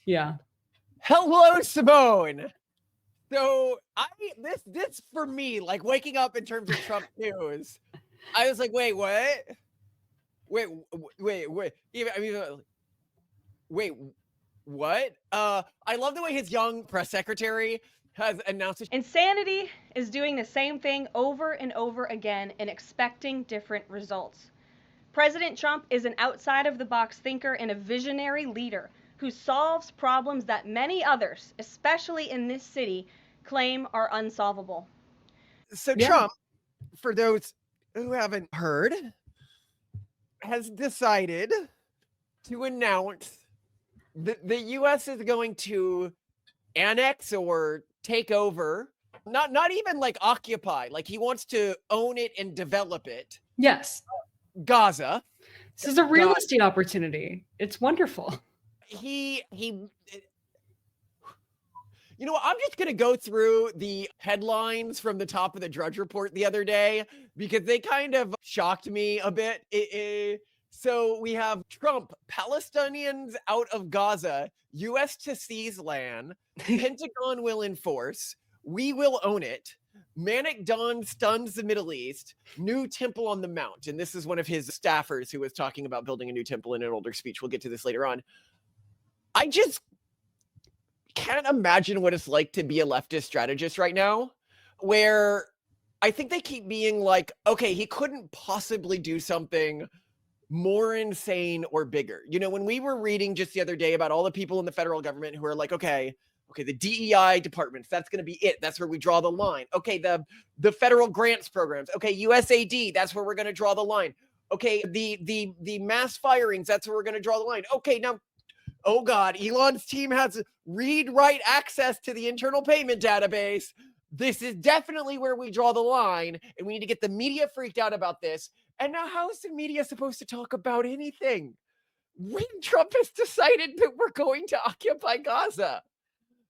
Yeah. Hello, Simone. So this for me, like waking up in terms of Trump news, I was like, wait, what? Wait. Even I mean, wait, what? I love the way his young press secretary has announced it. Insanity is doing the same thing over and over again and expecting different results. President Trump is an outside-of-the-box thinker and a visionary leader who solves problems that many others, especially in this city, claim are unsolvable. So Trump, for those who haven't heard, has decided to announce that the U.S. is going to annex or take over, not even like occupy, like he wants to own it and develop it. Yes. Gaza. This is a real estate opportunity. It's wonderful. You know, I'm just going to go through the headlines from the top of the Drudge Report the other day because they kind of shocked me a bit. So we have Trump, Palestinians out of Gaza, U.S. to seize land, Pentagon will enforce, we will own it, Manic Dawn stuns the Middle East, new temple on the Mount. And this is one of his staffers who was talking about building a new temple in an older speech. We'll get to this later on. I just can't imagine what it's like to be a leftist strategist right now, where I think they keep being like, okay, he couldn't possibly do something more insane or bigger. You know, when we were reading just the other day about all the people in the federal government who are like, okay, the DEI departments, that's going to be it. That's where we draw the line. Okay, the federal grants programs. Okay, USAID, that's where we're going to draw the line. Okay, the mass firings, that's where we're going to draw the line. Okay, now, oh God, Elon's team has read-write access to the internal payment database. This is definitely where we draw the line, and we need to get the media freaked out about this. And now how is the media supposed to talk about anything when Trump has decided that we're going to occupy Gaza?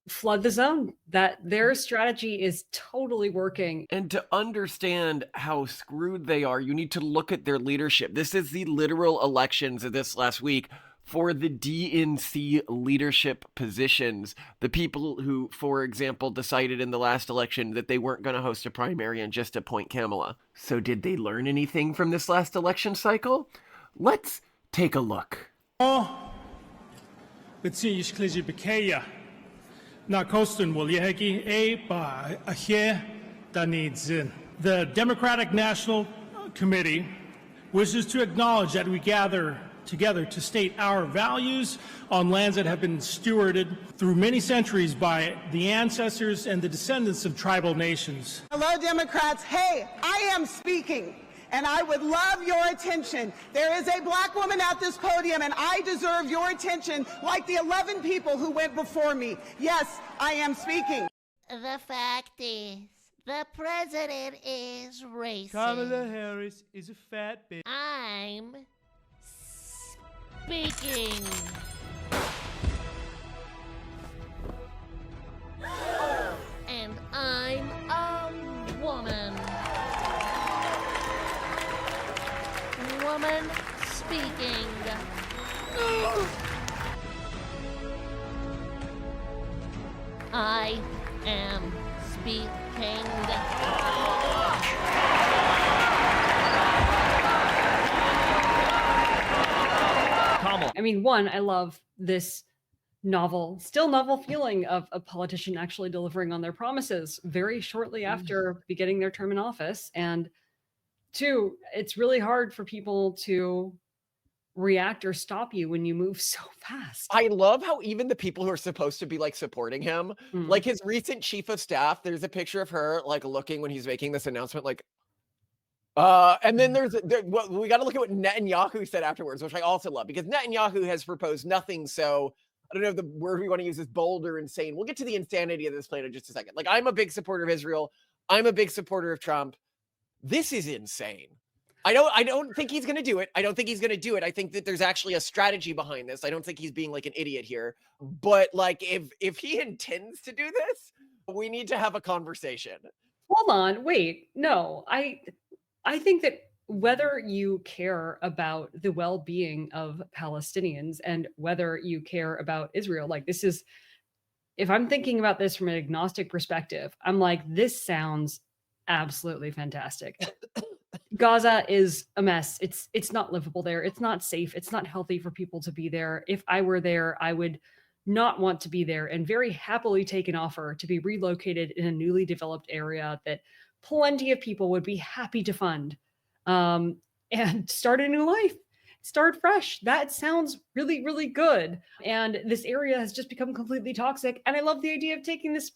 Flood the zone. That their strategy is totally working. And to understand how screwed they are, you need to look at their leadership. This is the literal elections of this last week for the DNC leadership positions. The people who, for example, decided in the last election that they weren't going to host a primary and just appoint Kamala. So did they learn anything from this last election cycle? Let's take a look. The Democratic National Committee wishes to acknowledge that we gather together to state our values on lands that have been stewarded through many centuries by the ancestors and the descendants of tribal nations. Hello, Democrats. Hey, I am speaking, and I would love your attention. There is a black woman at this podium, and I deserve your attention like the 11 people who went before me. Yes, I am speaking. The fact is, the president is racist. Kamala Harris is a fat bitch. I'm speaking. And I'm a woman. Woman speaking. I am speaking. I mean, one, I love this still novel feeling of a politician actually delivering on their promises very shortly after beginning their term in office. And two, it's really hard for people to react or stop you when you move so fast. I love how even the people who are supposed to be like supporting him, like his recent chief of staff, there's a picture of her like looking when he's making this announcement, like, and then we got to look at what Netanyahu said afterwards, which I also love because Netanyahu has proposed nothing. So I don't know if the word we want to use is bold or insane. We'll get to the insanity of this plan in just a second. Like, I'm a big supporter of Israel. I'm a big supporter of Trump. This is insane. I don't think he's going to do it. I don't think he's going to do it. I think that there's actually a strategy behind this. I don't think he's being like an idiot here. But like, if he intends to do this, we need to have a conversation. Hold on, wait, no, I think that whether you care about the well-being of Palestinians and whether you care about Israel, like this is, if I'm thinking about this from an agnostic perspective, I'm like, this sounds absolutely fantastic. Gaza is a mess. It's not livable there. It's not safe. It's not healthy for people to be there. If I were there, I would not want to be there and very happily take an offer to be relocated in a newly developed area that plenty of people would be happy to fund, and start a new life, start fresh. That sounds really, really good. And this area has just become completely toxic. And I love the idea of taking this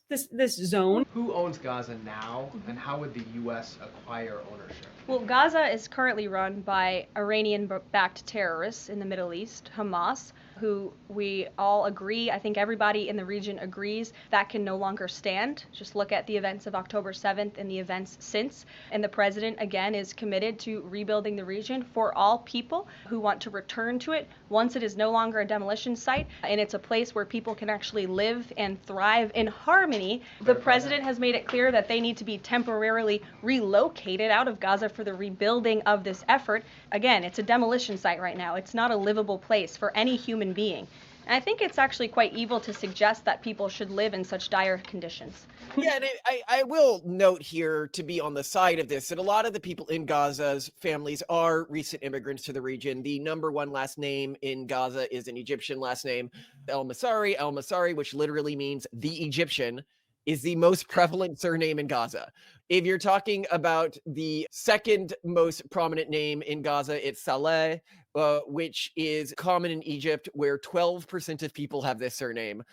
zone. Who owns Gaza now, and how would the U.S. acquire ownership? Well, Gaza is currently run by Iranian-backed terrorists in the Middle East, Hamas, who we all agree, I think everybody in the region agrees, that can no longer stand. Just look at the events of October 7th and the events since. And the president, again, is committed to rebuilding the region for all people who want to return to it once it is no longer a demolition site and it's a place where people can actually live and thrive in harmony. The president has made it clear that they need to be temporarily relocated out of Gaza for the rebuilding of this effort. Again, it's a demolition site right now. It's not a livable place for any human being. And I think it's actually quite evil to suggest that people should live in such dire conditions. Yeah, and I will note here, to be on the side of this, that a lot of the people in Gaza's families are recent immigrants to the region. The number one last name in Gaza is an Egyptian last name, El Masari. El Masari, which literally means the Egyptian, is the most prevalent surname in Gaza. If you're talking about the second most prominent name in Gaza, it's Saleh, which is common in Egypt, where 12% of people have this surname.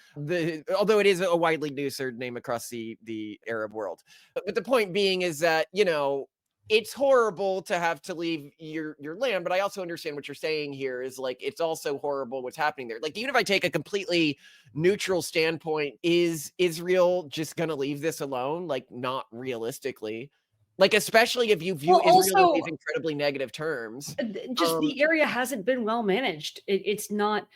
Although it is a widely used surname across the Arab world. But the point being is that, you know, it's horrible to have to leave your land, but I also understand what you're saying here is like, it's also horrible what's happening there. Like, even if I take a completely neutral standpoint, is Israel just going to leave this alone? Like, not realistically. Like, especially if you view Well, Israel in also, these incredibly negative terms. just the area hasn't been well managed. It is not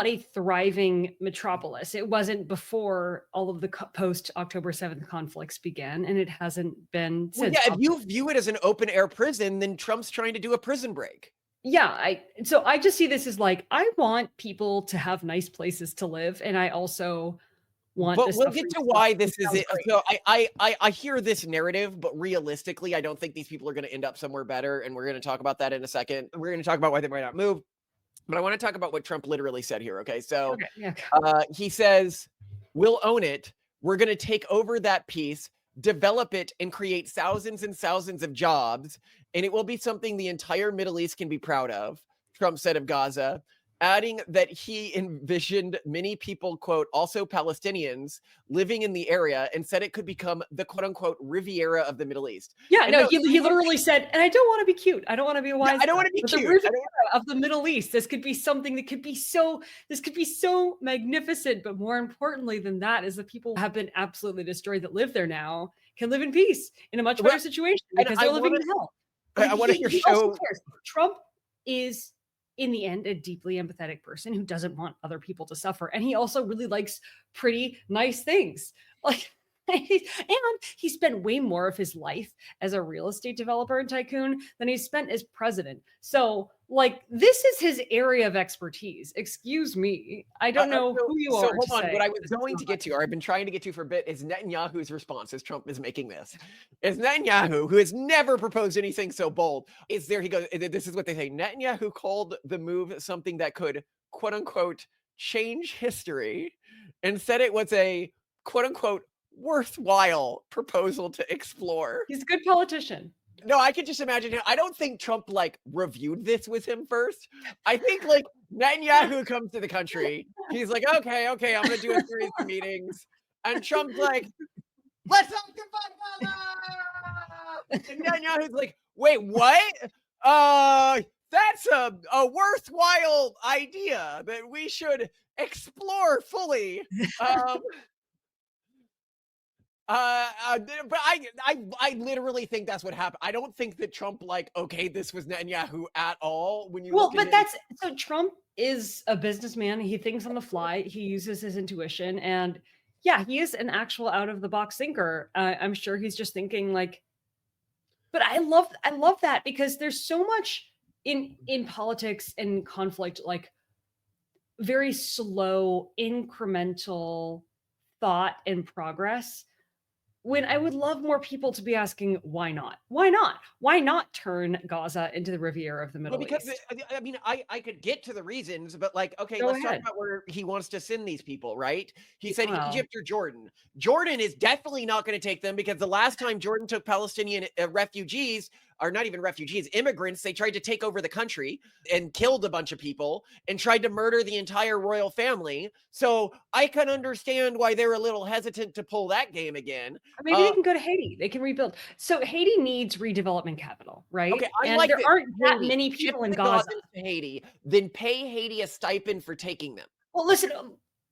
a thriving metropolis. It wasn't before all of the post October 7th conflicts began, and it hasn't been Well, since. yeah, if you view it as an open air prison, then Trump's trying to do a prison break. Yeah, so I just see this as like, I want people to have nice places to live, and I also want But this we'll stuff get to resolved. why It this is sounds it. great. So I hear this narrative, but realistically, I don't think these people are going to end up somewhere better. And we're going to talk about that in a second. We're going to talk about why they might not move. But I want to talk about what Trump literally said here. Okay, so Okay, yeah. he says, "We'll own it. We're going to take over that piece, develop it, and create thousands and thousands of jobs, and it will be something the entire Middle East can be proud of," Trump said of Gaza, adding that he envisioned many people, quote, also Palestinians, living in the area, and said it could become the quote unquote Riviera of the Middle East. Yeah, And no, no, he literally said, and I don't want to be cute. I don't want to be a wise I don't guy, want to be but cute. the Riviera of the Middle East, this could be something that could be so, this could be so magnificent. But more importantly than that is the people who have been absolutely destroyed that live there now can live in peace in a much better situation because they're living in hell. I want to hear He also show. cares. Trump is, in the end, a deeply empathetic person who doesn't want other people to suffer. And he also really likes pretty nice things. Like, and he spent way more of his life as a real estate developer and tycoon than he spent as president. So, like, this is his area of expertise. Excuse me. I don't know who you are. So hold on. Say What I was going to get to, or I've been trying to get to for a bit, is Netanyahu's response as Trump is making this. Is Netanyahu, who has never proposed anything so bold, is there, he goes, this is what they say. Netanyahu called the move something that could, quote unquote, change history, and said it was a, quote unquote, worthwhile proposal to explore. He's a good politician. No, I could just imagine him. I don't think Trump like reviewed this with him first. I think like Netanyahu comes to the country. He's like, okay, I'm gonna do a series of meetings. And Trump's like, let's talk about Gaza. And Netanyahu's like, wait, what? That's a worthwhile idea that we should explore fully. But I literally think that's what happened. I don't think that Trump like, okay, this was Netanyahu at all. When you Well, look at but him. that's so Trump is a businessman. He thinks on the fly. He uses his intuition, and yeah, he is an actual out of the box thinker. I'm sure he's just thinking like, But I love that because there's so much in politics and conflict, like very slow, incremental thought and progress. When I would love more people to be asking, why not? Why not? Why not turn Gaza into the Riviera of the Well, Middle because East? I mean, I could get to the reasons, but like, okay, Go let's talk ahead. about where he wants to send these people, right? He said Well, Egypt or Jordan. Jordan is definitely not going to take them because the last time Jordan took Palestinian refugees, or not even refugees, immigrants, they tried to take over the country and killed a bunch of people and tried to murder the entire royal family. So I can understand why they're a little hesitant to pull that game again. maybe they can go to Haiti. They can rebuild. So Haiti needs redevelopment capital, Okay, right? I And like there this. aren't that Haiti, many ship people in the Gaza. Gazans to Haiti, then pay Haiti a stipend for taking them. Well, listen,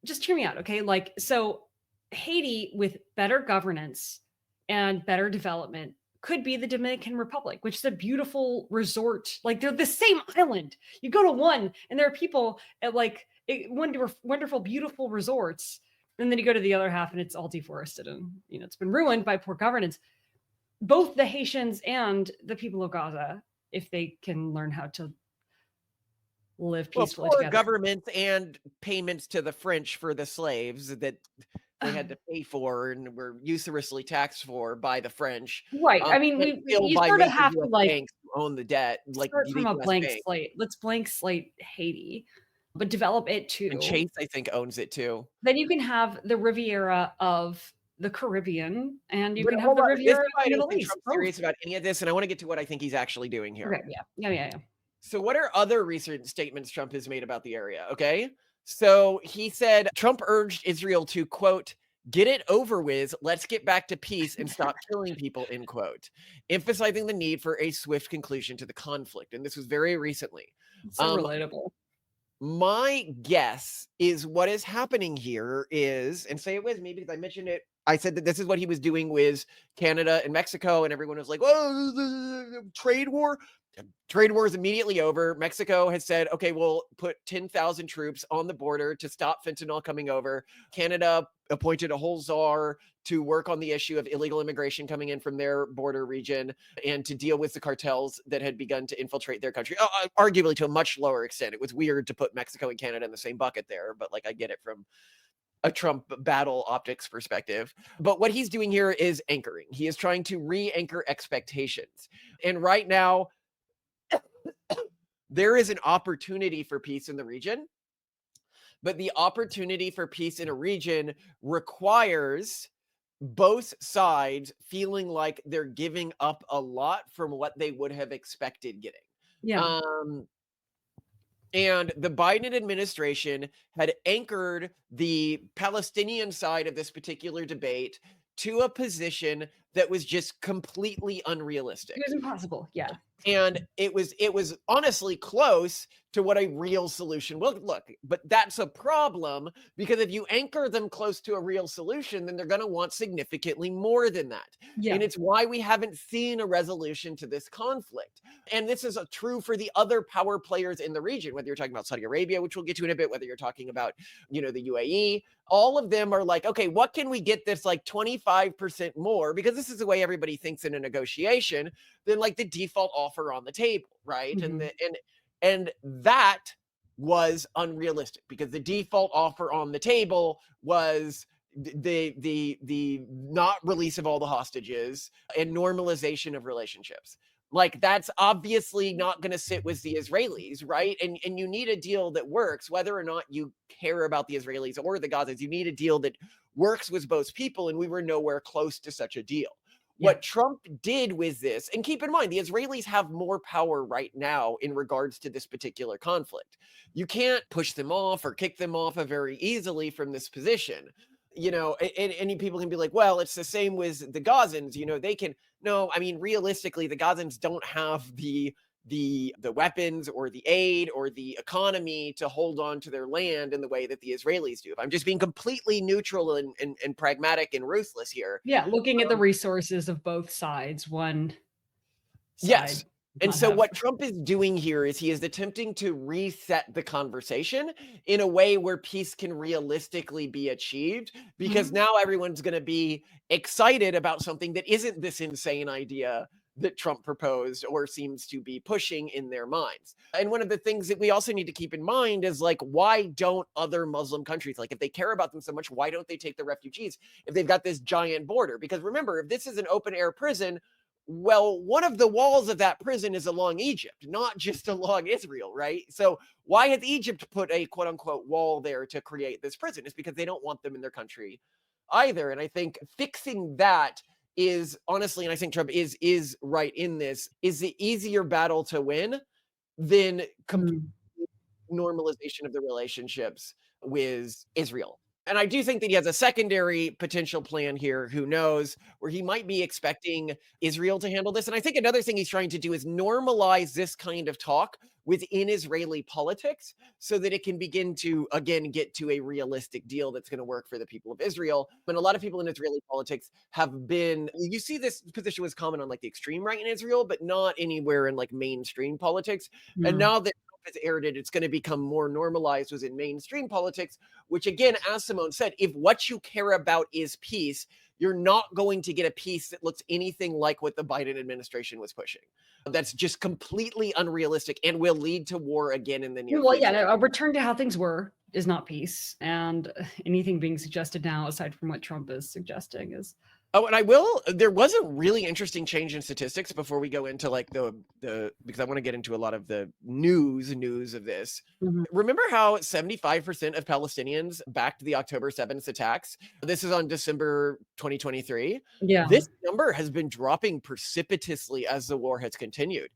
just hear me out, okay? Like, so Haiti with better governance and better development could be the Dominican Republic, which is a beautiful resort. Like, they're the same island. You go to one, and there are people at like wonderful, beautiful resorts, and then you go to the other half, and it's all deforested, and it's been ruined by poor governance. Both the Haitians and the people of Gaza, if they can learn how to live Well, peacefully poor together. governments and payments to the French for the slaves that they had to pay for and were usurously taxed for by the French. Right. I mean, But still you by sort of major have to US like banks who own the debt, like start the from a US blank bank. slate. Let's blank slate Haiti, but develop it And too. Chase, I think, owns it too. Then you can have the Riviera of the Caribbean, and you But can have hold the on, this Riviera is of why I the don't Middle think East. Trump's Both. serious about any of this, and I want to get to what I think he's actually doing here. Okay. Yeah. So what are other recent statements Trump has made about the area? Okay. So he said Trump urged Israel to, quote, get it over with, let's get back to peace and stop killing people, end quote, emphasizing the need for a swift conclusion to the conflict. And this was very recently. It's so relatable. My guess is what is happening here is, and say it with me because I mentioned it. I said that this is what he was doing with Canada and Mexico, and everyone was like, "Oh, trade war." Trade war is immediately over. Mexico has said, okay, we'll put 10,000 troops on the border to stop fentanyl coming over. Canada appointed a whole czar to work on the issue of illegal immigration coming in from their border region and to deal with the cartels that had begun to infiltrate their country, arguably to a much lower extent. It was weird to put Mexico and Canada in the same bucket there, but like I get it from a Trump battle optics perspective. But what he's doing here is anchoring. He is trying to re-anchor expectations. And right now, there is an opportunity for peace in the region, but the opportunity for peace in a region requires both sides feeling like they're giving up a lot from what they would have expected getting. Yeah. And the Biden administration had anchored the Palestinian side of this particular debate to a position that was just completely unrealistic. It was impossible. Yeah. And it was honestly close to what a real solution will look. But that's a problem because if you anchor them close to a real solution, then they're going to want significantly more than that. Yeah. And it's why we haven't seen a resolution to this conflict. And this is true for the other power players in the region, whether you're talking about Saudi Arabia, which we'll get to in a bit, whether you're talking about, the UAE, all of them are like, okay, what can we get this like 25% more? Because this is the way everybody thinks in a negotiation, than like the default offer on the table, right? Mhm. And that was unrealistic because the default offer on the table was the not release of all the hostages and normalization of relationships. Like that's obviously not going to sit with the Israelis, right? And you need a deal that works, whether or not you care about the Israelis or the Gazans. You need a deal that works with both people, and we were nowhere close to such a deal. Yeah. What Trump did with this, and keep in mind, the Israelis have more power right now in regards to this particular conflict. You can't push them off or kick them off very easily from this position. And people can be like, well, it's the same with the Gazans. They can. No, I mean, realistically, the Gazans don't have the weapons or the aid or the economy to hold on to their land in the way that the Israelis do. If I'm just being completely neutral and pragmatic and ruthless here. Yeah. Looking at the resources of both sides, one side. Yes. And not so have- what Trump is doing here is he is attempting to reset the conversation in a way where peace can realistically be achieved, because now everyone's going to be excited about something that isn't this insane idea that Trump proposed or seems to be pushing in their minds. And one of the things that we also need to keep in mind is like, why don't other Muslim countries, like if they care about them so much, why don't they take the refugees if they've got this giant border? Because remember, if this is an open air prison, well, one of the walls of that prison is along Egypt, not just along Israel, right? So why has Egypt put a quote unquote wall there to create this prison? It's because they don't want them in their country either. And I think fixing that is honestly, and I think Trump is right in this, is the easier battle to win than complete normalization of the relationships with Israel. And I do think that he has a secondary potential plan here, who knows, where he might be expecting Israel to handle this. And I think another thing he's trying to do is normalize this kind of talk within Israeli politics so that it can begin to, again, get to a realistic deal that's going to work for the people of Israel. And a lot of people in Israeli politics have been, you see this position was common on like the extreme right in Israel, but not anywhere in like mainstream politics. And now that has aired it, it's going to become more normalized within mainstream politics, which again, as Simone said, if what you care about is peace, you're not going to get a peace that looks anything like what the Biden administration was pushing. That's just completely unrealistic and will lead to war again in the near Well, future. yeah, a return to how things were is not peace. And anything being suggested now, aside from what Trump is suggesting, is. Oh, and there was a really interesting change in statistics before we go into like the because I want to get into a lot of the news of this. Remember how 75% of Palestinians backed the October 7th attacks? This is on December 2023. Yeah. This number has been dropping precipitously as the war has continued.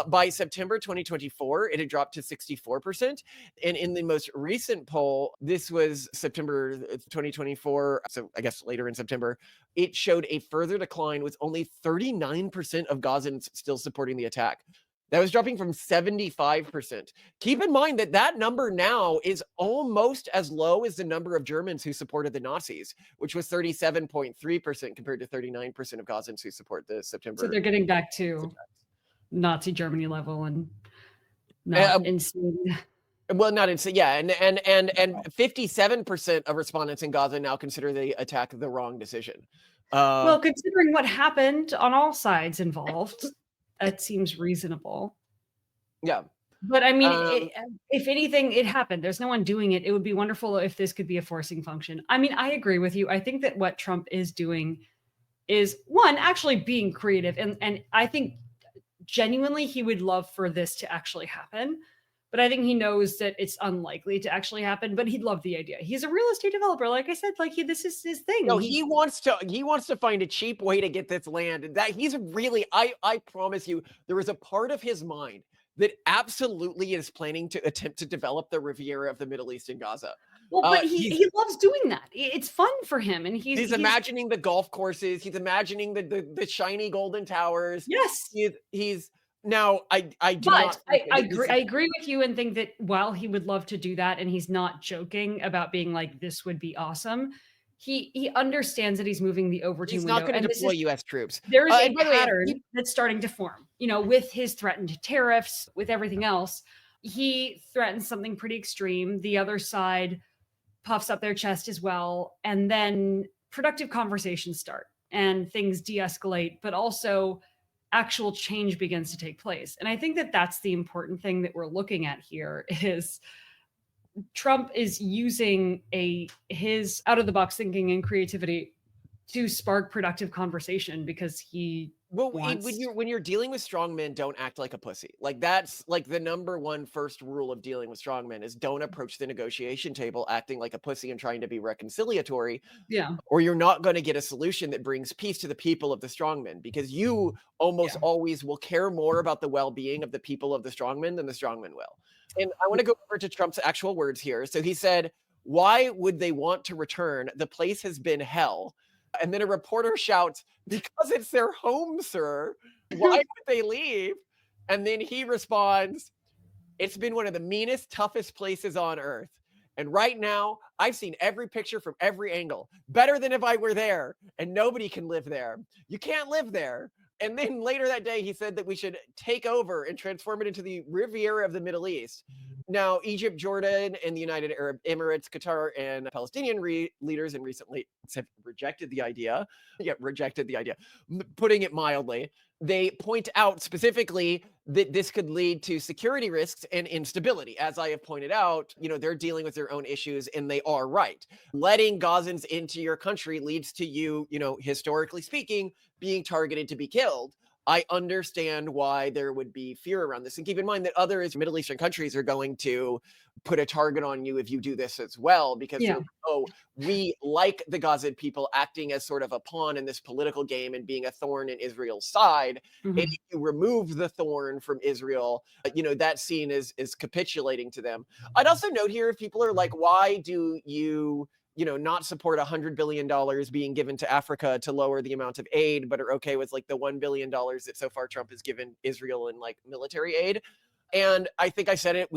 By September 2024, it had dropped to 64%. And in the most recent poll, this was September 2024, so I guess later in September, it showed a further decline with only 39% of Gazans still supporting the attack. That was dropping from 75%. Keep in mind that that number now is almost as low as the number of Germans who supported the Nazis, which was 37.3% compared to 39% of Gazans who support the September. So they're getting back to Nazi Germany level and not insane. Well, not insane, yeah, and 57% of respondents in Gaza now consider the attack the wrong decision. Well, considering what happened on all sides involved, that seems reasonable. Yeah. But I mean, if anything, it happened. There's no one doing it. It would be wonderful if this could be a forcing function. I mean, I agree with you. I think that what Trump is doing is, one, actually being creative. And I think genuinely he would love for this to actually happen. But I think he knows that it's unlikely to actually happen, but he'd love the idea. He's a real estate developer. Like I said, like this is his thing. No, he wants to find a cheap way to get this land. And that he's really, I promise you, there is a part of his mind that absolutely is planning to attempt to develop the Riviera of the Middle East in Gaza. Well, but he loves doing that. It's fun for him. And he's imagining the golf courses. He's imagining the shiny golden towers. Yes. He's now, I agree with you and think that while he would love to do that, and he's not joking about being like, this would be awesome, he understands that he's moving the Overton window. He's not going to deploy U.S. troops. There is a pattern that's starting to form, with his threatened tariffs, with everything else. He threatens something pretty extreme. The other side puffs up their chest as well. And then productive conversations start and things de-escalate, but also actual change begins to take place. And I think that that's the important thing that we're looking at here is Trump is using his out-of-the-box thinking and creativity to spark productive conversation because he when you're dealing with strongmen, don't act like a pussy. Like that's like the number one first rule of dealing with strongmen is don't approach the negotiation table acting like a pussy and trying to be reconciliatory. Yeah. Or you're not going to get a solution that brings peace to the people of the strongmen because you almost always will care more about the well-being of the people of the strongmen than the strongmen will. And I want to go over to Trump's actual words here. So he said, "Why would they want to return? The place has been hell." And then a reporter shouts, "Because it's their home, sir. Why would they leave?" And then he responds, "It's been one of the meanest, toughest places on earth. And right now, I've seen every picture from every angle. Better than if I were there. And nobody can live there. You can't live there." And then later that day, he said that we should take over and transform it into the Riviera of the Middle East. Now, Egypt, Jordan, and the United Arab Emirates, Qatar, and Palestinian leaders in recent weeks have rejected the idea. Yeah, rejected the idea. Putting it mildly, they point out specifically that this could lead to security risks and instability. As I have pointed out, they're dealing with their own issues, and they are right. Letting Gazans into your country leads to you, historically speaking, being targeted to be killed. I understand why there would be fear around this. And keep in mind that other Middle Eastern countries are going to put a target on you if you do this as well, because Yeah. they're like, oh, we like the Gazan people acting as sort of a pawn in this political game and being a thorn in Israel's side. Mhm. And if you remove the thorn from Israel, that scene is capitulating to them. I'd also note here, if people are like, why do you not support $100 billion being given to Africa to lower the amount of aid, but are okay with like the $1 billion that so far Trump has given Israel in like military aid. And I think I said it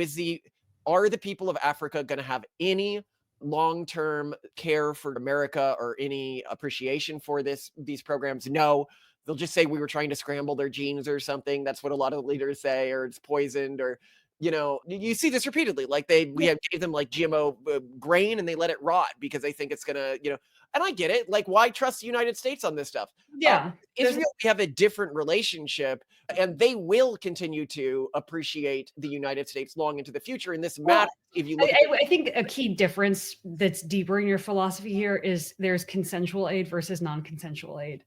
are the people of Africa going to have any long-term care for America or any appreciation for these programs? No. They'll just say we were trying to scramble their genes or something. That's what a lot of the leaders say, or it's poisoned, or you see this repeatedly. Like gave them like GMO grain and they let it rot because they think it's gonna, and I get it. Like, why trust the United States on this stuff? Yeah. Israel, we have a different relationship, and they will continue to appreciate the United States long into the future. And this matters if you look I think a key difference that's deeper in your philosophy here is there's consensual aid versus non-consensual aid.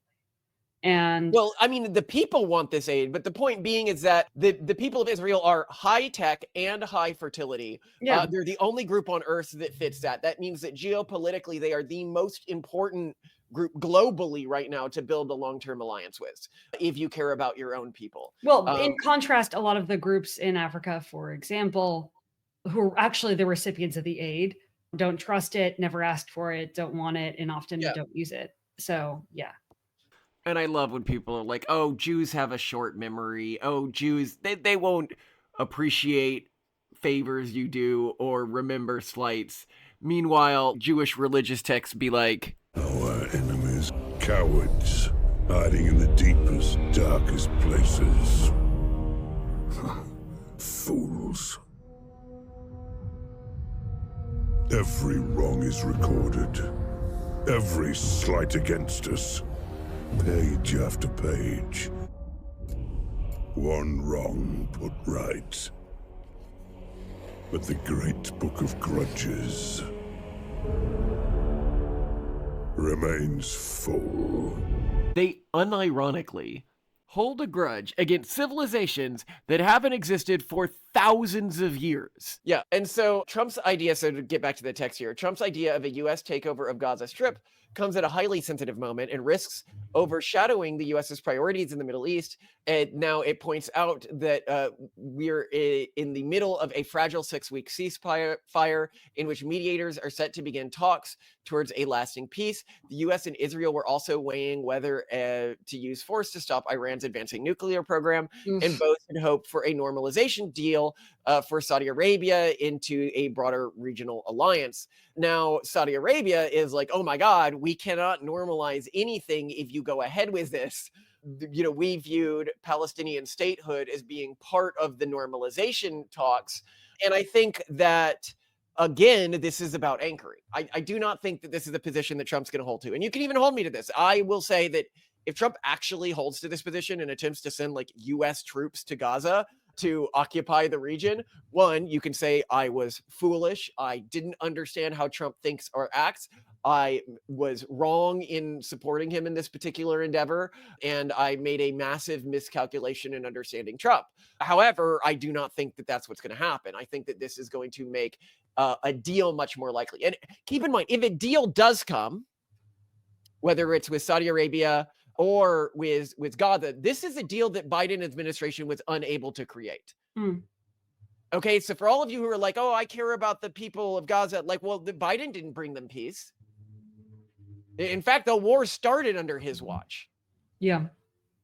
And well, I mean, the people want this aid, but the point being is that the people of Israel are high tech and high fertility. yeah, They're the only group on earth that fits that. That means that geopolitically, they are the most important group globally right now to build a long-term alliance with, if you care about your own people. well, in contrast, a lot of the groups in Africa, for example, who are actually the recipients of the aid, don't trust it, never asked for it, don't want it, and often Yeah. don't use it. So, yeah. And I love when people are like, oh, Jews have a short memory. Oh, Jews, they won't appreciate favors you do or remember slights. Meanwhile, Jewish religious texts be like, our enemies, cowards, hiding in the deepest, darkest places. Fools. Every wrong is recorded. Every slight against us. Page after page. One wrong put right. But the great book of grudges remains full. they unironically hold a grudge against civilizations that haven't existed for thousands of years. Yeah, and so Trump's idea, so to get back to the text here, Trump's idea of a U.S. takeover of Gaza Strip comes at a highly sensitive moment and risks overshadowing the U.S.'s priorities in the Middle East. And now it points out that we're in the middle of a fragile 6-week ceasefire in which mediators are set to begin talks towards a lasting peace. The U.S. and Israel were also weighing whether to use force to stop Iran's advancing nuclear program, and both had hoped for a normalization deal for Saudi Arabia into a broader regional alliance. Now, Saudi Arabia is like, oh my God, we cannot normalize anything if you go ahead with this. You know, we viewed Palestinian statehood as being part of the normalization talks. And I think that, again, this is about anchoring. I do not think that this is a position that Trump's going to hold to. And you can even hold me to this. I will say that if Trump actually holds to this position and attempts to send like US troops to Gaza to occupy the region, one, you can say I was foolish. I didn't understand how Trump thinks or acts. I was wrong in supporting him in this particular endeavor, and I made a massive miscalculation in understanding Trump. However, I do not think that that's what's going to happen. I think that this is going to make a deal much more likely. And keep in mind, if a deal does come, whether it's with Saudi Arabia or with Gaza, this is a deal that Biden administration was unable to create. Okay, so for all of you who are like, oh, I care about the people of Gaza, like, well, Biden didn't bring them peace. In fact, the war started under his watch. Yeah.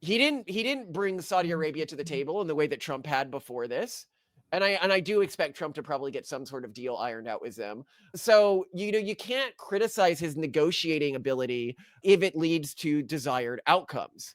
He didn't bring Saudi Arabia to the table in the way that Trump had before this. And I do expect Trump to probably get some sort of deal ironed out with them. So, you can't criticize his negotiating ability if it leads to desired outcomes.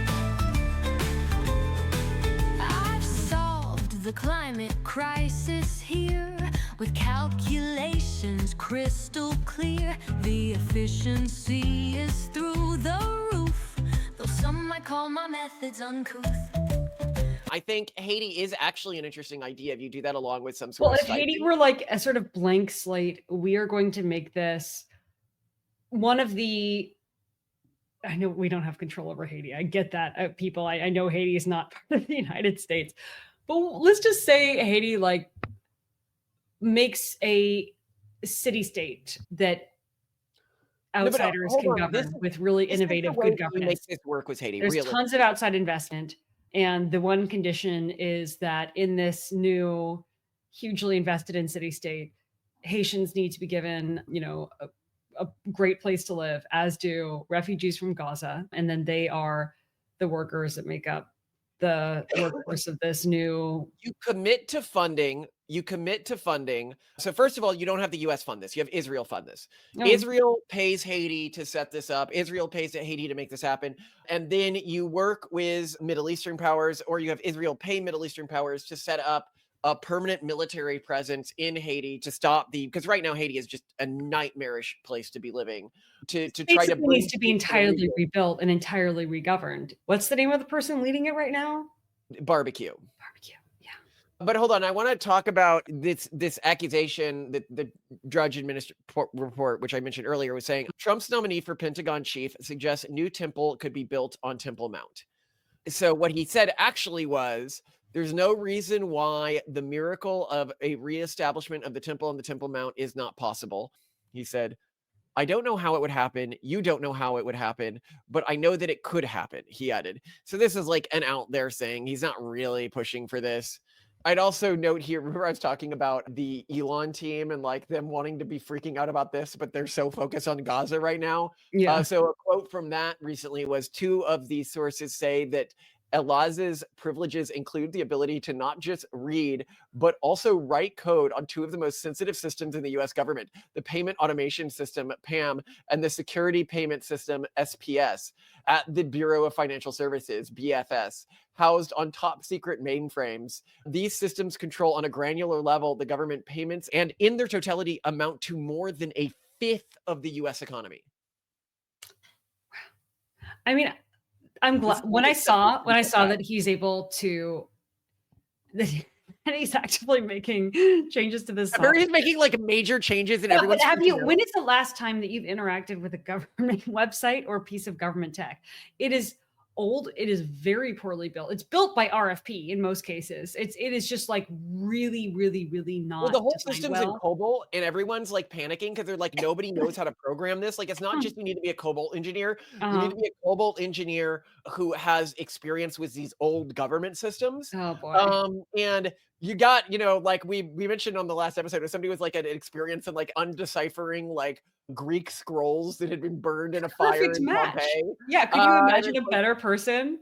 the climate crisis here, with calculations crystal clear. The efficiency is through the roof, though some might call my methods uncouth. I think Haiti is actually an interesting idea if you do that along with some Well, sort of if Haiti stipend. were like a sort of blank slate, we are going to make this one of the. I know we don't have control over Haiti. I get that, people. I know Haiti is not part of the United States, but let's just say Haiti like makes a city state that No, but outsiders hold can on. This govern is with really this is the innovative, way good that you make governance. this work with Haiti, There's really. tons of outside investment, and the one condition is that in this new, hugely invested in city state, Haitians need to be given, a great place to live, as do refugees from Gaza, and then they are the workers that make up the workforce of this new. You commit to funding. So first of all, you don't have the US fund this. You have Israel fund this. Oh, Israel pays Haiti to set this up. Israel pays Haiti to make this happen. And then you work with Middle Eastern powers, or you have Israel pay Middle Eastern powers to set up a permanent military presence in Haiti to stop because right now Haiti is just a nightmarish place to be living. To try to basically bring needs to be peace to the entirely region. rebuilt and entirely regoverned. What's the name of the person leading it right now? Barbecue. Barbecue. Yeah. But hold on, I want to talk about this accusation that the Drudge report, which I mentioned earlier, was saying Trump's nominee for Pentagon chief suggests new temple could be built on Temple Mount. So what he said actually was, there's no reason why the miracle of a reestablishment of the temple on the Temple Mount is not possible. He said, I don't know how it would happen. You don't know how it would happen, but I know that it could happen, he added. So this is like an out there saying. He's not really pushing for this. I'd also note here, remember I was talking about the Elon team and like them wanting to be freaking out about this, but they're so focused on Gaza right now. Yeah. So a quote from that recently was, two of these sources say that Elaz's privileges include the ability to not just read, but also write code on two of the most sensitive systems in the US government, the Payment Automation System, PAM, and the Security Payment System, SPS, at the Bureau of Financial Services, BFS, housed on top secret mainframes. These systems control on a granular level the government payments, and in their totality amount to more than a fifth of the US economy. I mean, I'm glad when I saw that he's able to that he's actively making changes to this He's making like major changes in Yeah, but everyone's when is the last time that you've interacted with a government website or piece of government tech? It is old. It is very poorly built. It's built by RFP in most cases. It is just like really, really, really not. Well, the whole designed system's in COBOL, and everyone's like panicking because they're like, nobody knows how to program this. Like, it's not just you need to be a COBOL engineer. You need to be a COBOL engineer who has experience with these old government systems. Oh boy. And you got, like we mentioned on the last episode, somebody with like an experience in like undeciphering like Greek scrolls that had been burned in a fire Perfect in match. Pompeii. Yeah, could you imagine a better person?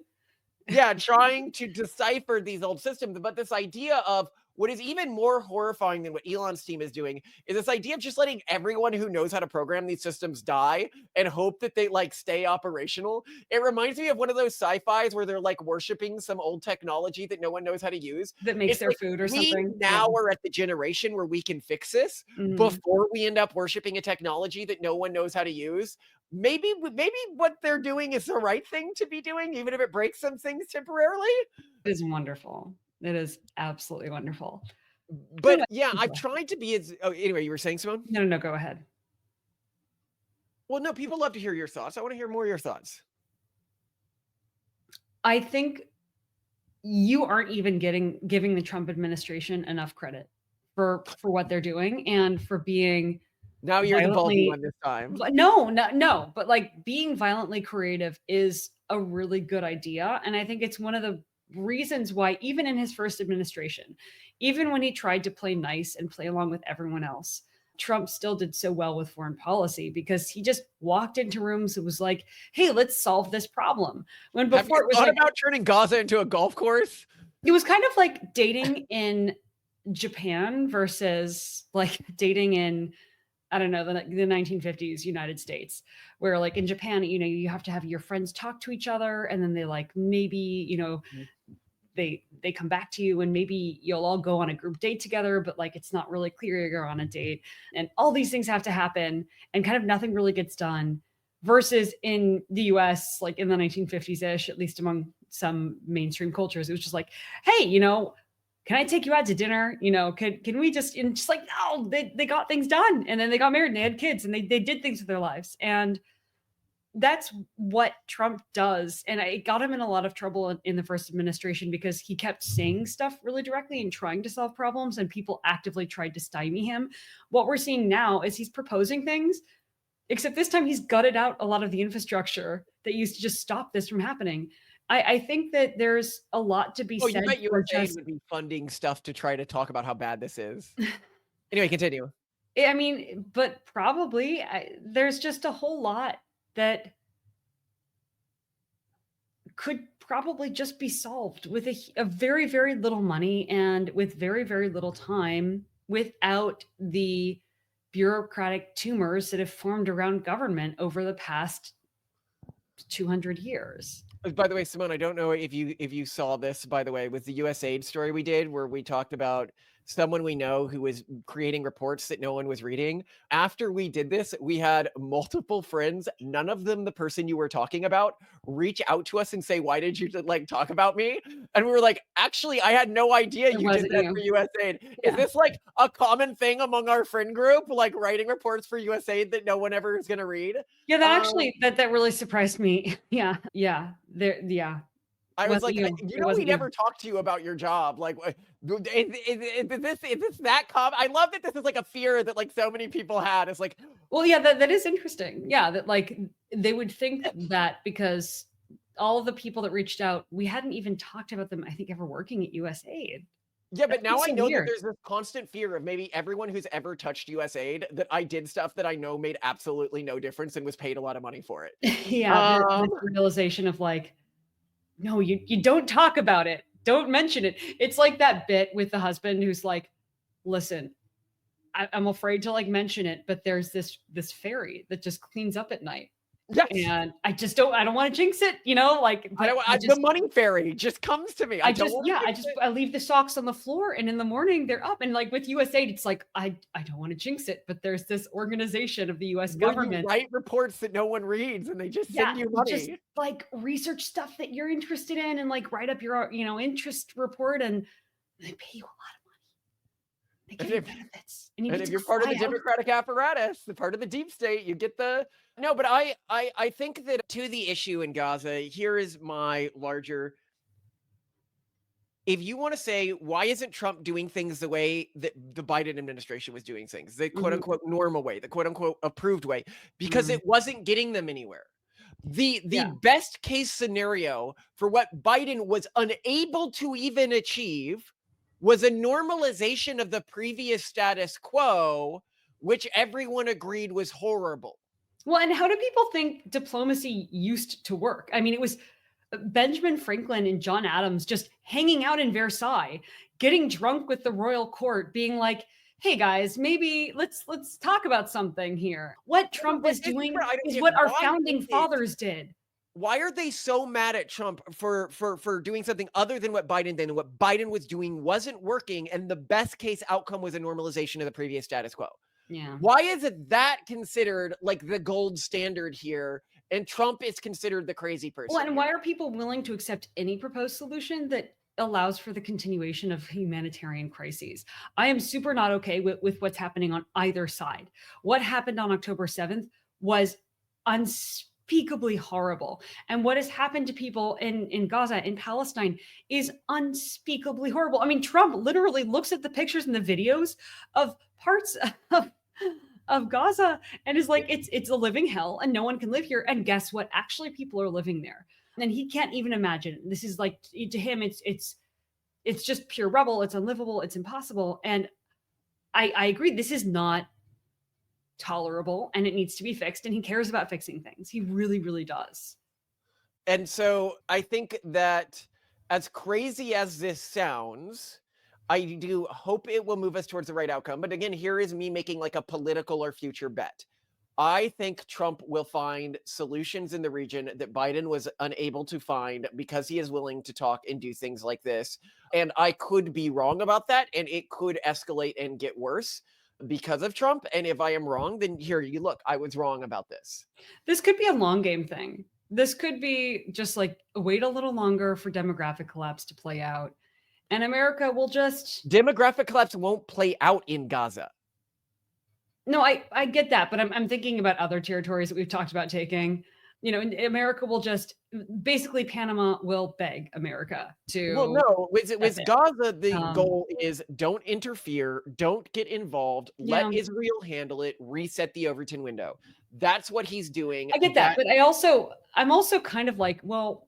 Yeah, trying to decipher these old systems. But this idea of what is even more horrifying than what Elon's team is doing is this idea of just letting everyone who knows how to program these systems die and hope that they like stay operational. It reminds me of one of those sci-fis where they're like worshiping some old technology that no one knows how to use. That makes It's their like, food or we something. now are at the generation where we can fix this before we end up worshiping a technology that no one knows how to use. Maybe what they're doing is the right thing to be doing, even if it breaks some things temporarily. It is wonderful. It is absolutely wonderful. But yeah, I've tried to be as. Oh, anyway, you were saying, Simone? No, go ahead. Well, no, people love to hear your thoughts. I want to hear more of your thoughts. I think you aren't even giving the Trump administration enough credit for what they're doing and for being. Now you're the ballsy one this time. No. But like being violently creative is a really good idea. And I think it's one of the reasons why, even in his first administration, even when he tried to play nice and play along with everyone else, Trump still did so well with foreign policy because he just walked into rooms and was like, hey, let's solve this problem. When before it was thought about turning Gaza into a golf course? It was kind of like dating in Japan versus like dating in, I don't know, the 1950s United States, where like in Japan, you have to have your friends talk to each other, and then they like maybe, they come back to you and maybe you'll all go on a group date together, but like it's not really clear you're on a date. And all these things have to happen and kind of nothing really gets done. Versus in the US, like in the 1950s-ish, at least among some mainstream cultures, it was just like, hey, can I take you out to dinner? Can we just, and just like, no, they got things done. And then they got married and they had kids and they did things with their lives. And that's what Trump does. And it got him in a lot of trouble in the first administration because he kept saying stuff really directly and trying to solve problems, and people actively tried to stymie him. What we're seeing now is he's proposing things, except this time he's gutted out a lot of the infrastructure that used to just stop this from happening. I think that there's a lot to be said. You bet for USAID would be funding stuff to try to talk about how bad this is. Anyway, continue. I mean, but probably there's just a whole lot that could probably just be solved with a very, very little money and with very, very little time, without the bureaucratic tumors that have formed around government over the past 200 years. By the way, Simone, I don't know if you saw this, by the way, with the USAID story we did, where we talked about someone we know who was creating reports that no one was reading. After we did this, we had multiple friends, none of them the person you were talking about, reach out to us and say, why did you like talk about me? And we were like, actually, I had no idea you did that for USAID. Yeah. Is this like a common thing among our friend group, like writing reports for USAID that no one ever is going to read? Yeah, that actually, that really surprised me. Yeah. I was like, you. We never talked to you about your job. Like, is this that common? I love that this is like a fear that like so many people had. It's like, well, yeah, that is interesting. Yeah, that like they would think that because all of the people that reached out, we hadn't even talked about them, I think, ever working at USAID. Yeah, but now I know that there's this constant fear of maybe everyone who's ever touched USAID that I did stuff that I know made absolutely no difference and was paid a lot of money for it. Yeah, the realization of like, no, you don't talk about it. Don't mention it. It's like that bit with the husband who's like, listen, I'm afraid to like mention it, but there's this fairy that just cleans up at night. Yes. And I don't want to jinx it, like, but the money fairy just comes to me. I leave the socks on the floor and in the morning they're up. And like with USAID, it's like, I don't want to jinx it, but there's this organization of the US government. You write reports that no one reads and they just send you money. Just like research stuff that you're interested in and like write up your, interest report, and they pay you a lot of money. They give you benefits. And if you're part of the Democratic apparatus, the part of the deep state, you get the... No, but I think that to the issue in Gaza, here is my larger... If you want to say, why isn't Trump doing things the way that the Biden administration was doing things, the quote-unquote normal way, the quote-unquote approved way? Because it wasn't getting them anywhere. The best case scenario for what Biden was unable to even achieve was a normalization of the previous status quo, which everyone agreed was horrible. Well, and how do people think diplomacy used to work? I mean, it was Benjamin Franklin and John Adams just hanging out in Versailles, getting drunk with the royal court, being like, hey guys, maybe let's talk about something here. What Trump is doing is what our founding fathers did. Why are they so mad at Trump for doing something other than what Biden did? And what Biden was doing wasn't working, and the best case outcome was a normalization of the previous status quo. Yeah. Why is it that considered like the gold standard here, and Trump is considered the crazy person? Well, and why are people willing to accept any proposed solution that allows for the continuation of humanitarian crises? I am super not okay with what's happening on either side. What happened on October 7th was unspeakably horrible. And what has happened to people in Gaza, in Palestine, is unspeakably horrible. I mean, Trump literally looks at the pictures and the videos of parts of Gaza and is like, it's a living hell and no one can live here. And guess what? Actually, people are living there. And he can't even imagine. This is like, to him, it's just pure rubble. It's unlivable. It's impossible. And I agree. This is not tolerable and it needs to be fixed. And he cares about fixing things. He really, really does. And so I think that as crazy as this sounds, I do hope it will move us towards the right outcome. But again, here is me making like a political or future bet. I think Trump will find solutions in the region that Biden was unable to find because he is willing to talk and do things like this. And I could be wrong about that, and it could escalate and get worse because of Trump. And if I am wrong, then here you look, I was wrong about this. This could be a long game thing. This could be just like wait a little longer for demographic collapse to play out. And America will just demographic collapse won't play out in Gaza. No, I get that, but I'm thinking about other territories that we've talked about taking. You know, America will just basically Panama will beg America to. Well, no, with Gaza, the goal is don't interfere, don't get involved, let Israel handle it, reset the Overton window. That's what he's doing. I get that, but I'm also kind of like, well,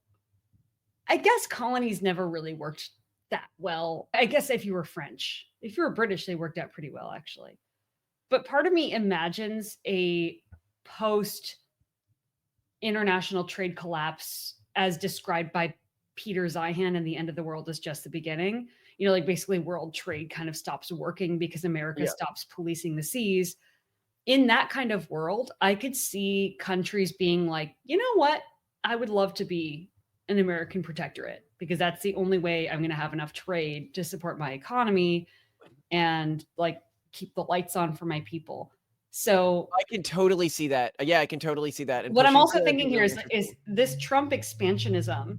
I guess colonies never really worked that well. I guess if you were French, if you were British, they worked out pretty well, actually. But part of me imagines a post international trade collapse as described by Peter Zeihan in The End of the World is Just the Beginning. You know, like basically world trade kind of stops working because America stops policing the seas. In that kind of world, I could see countries being like, you know what? I would love to be an American protectorate because that's the only way I'm going to have enough trade to support my economy and like keep the lights on for my people. So I can totally see that. Yeah, I can totally see that. And what I'm also thinking here is this Trump expansionism,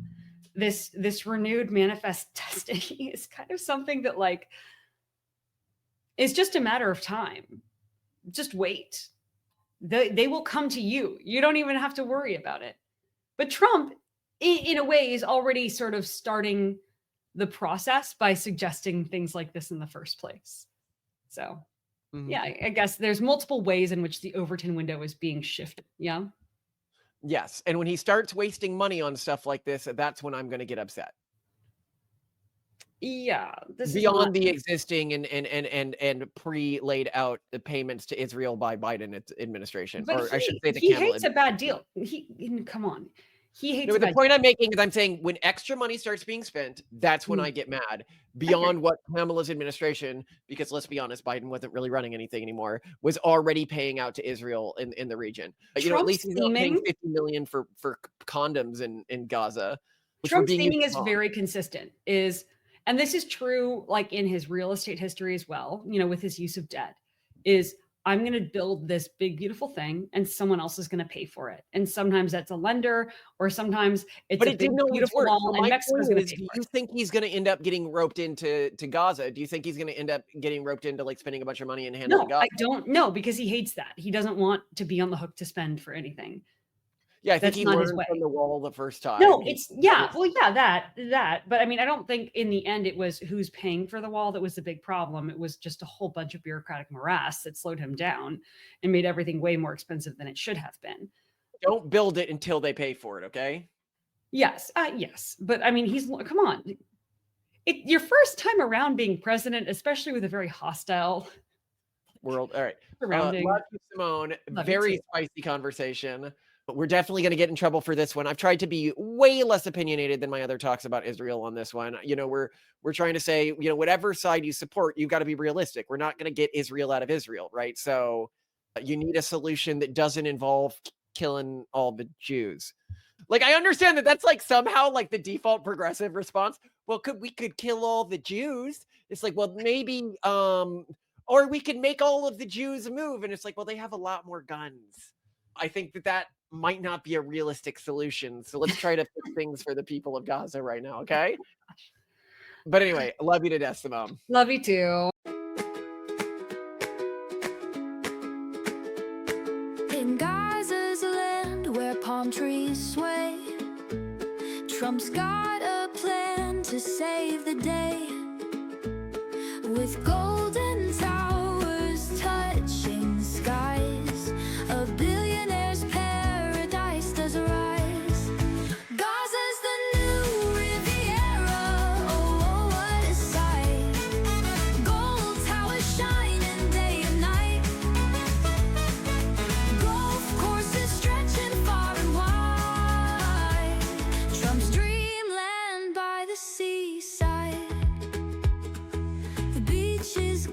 this renewed manifest destiny is kind of something that like is just a matter of time. Just wait. They will come to you. You don't even have to worry about it. But Trump, in a way, is already sort of starting the process by suggesting things like this in the first place. So, yeah, I guess there's multiple ways in which the Overton window is being shifted. Yeah. Yes. And when he starts wasting money on stuff like this, that's when I'm going to get upset. Yeah. This beyond the existing and pre-laid out the payments to Israel by Biden administration. But I should say he hates a bad deal. Come on. He hates the point I'm making is I'm saying when extra money starts being spent, that's when I get mad. Beyond what Kamala's administration, because let's be honest, Biden wasn't really running anything anymore, was already paying out to Israel in the region. You know, at least he's not paying $50 million for condoms in Gaza. Trump's theming is very consistent. And this is true like in his real estate history as well, you know, with his use of debt, is I'm going to build this big, beautiful thing and someone else is going to pay for it. And sometimes that's a lender or sometimes it's a big, beautiful wall and Mexico's going to pay for it. Do you think he's going to end up getting roped into Gaza? Do you think he's going to end up getting roped into like spending a bunch of money and handling Gaza? I don't know because he hates that. He doesn't want to be on the hook to spend for anything. Yeah, I think he learned from the wall the first time. No, that. But I mean, I don't think in the end it was who's paying for the wall that was the big problem. It was just a whole bunch of bureaucratic morass that slowed him down and made everything way more expensive than it should have been. Don't build it until they pay for it, okay? Yes, yes. But I mean, come on. Your first time around being president, especially with a very hostile world. All right. Love you, Simone. Very spicy conversation. But we're definitely going to get in trouble for this one. I've tried to be way less opinionated than my other talks about Israel on this one. You know, we're trying to say, you know, whatever side you support, you've got to be realistic. We're not going to get Israel out of Israel, right? So you need a solution that doesn't involve killing all the Jews. Like, I understand that that's like somehow like the default progressive response. Well, we could kill all the Jews. It's like, well, maybe, or we could make all of the Jews move. And it's like, well, they have a lot more guns. I think that might not be a realistic solution. So let's try to fix things for the people of Gaza right now, okay? But anyway, I love you to death, Simone. Love you too. In Gaza's land where palm trees sway, Trump's got a plan to save the day. With golden towers touching skies, a billionaire's paradise does arise. Gaza's the new Riviera, oh, what a sight. Gold towers shining day and night. Golf courses stretching far and wide. Trump's dreamland by the seaside. The beach is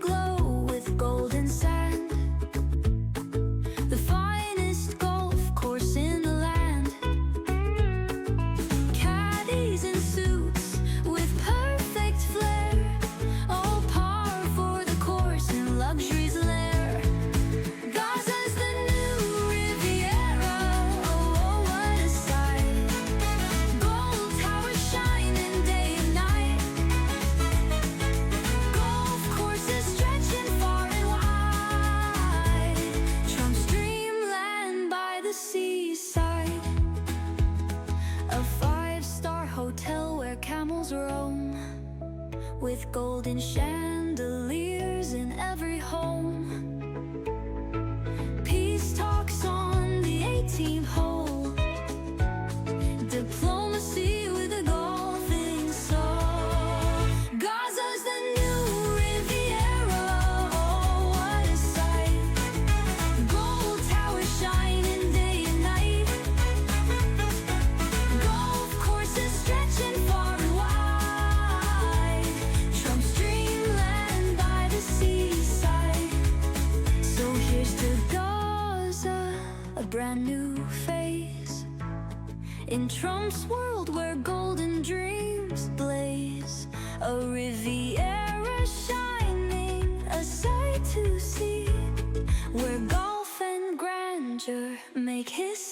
with golden chandeliers in every home. Peace talks on the 18th hole. Diplomacy with a golfing soul. Gaza's the new Riviera, oh what a sight. Gold towers shining day and night. Golf courses stretching far and wide. Trump's dreamland by the seaside. So here's to Gaza, a brand new face in Trump's world where golden dreams blaze. A Riviera shining, a sight to see, where golf and grandeur make history.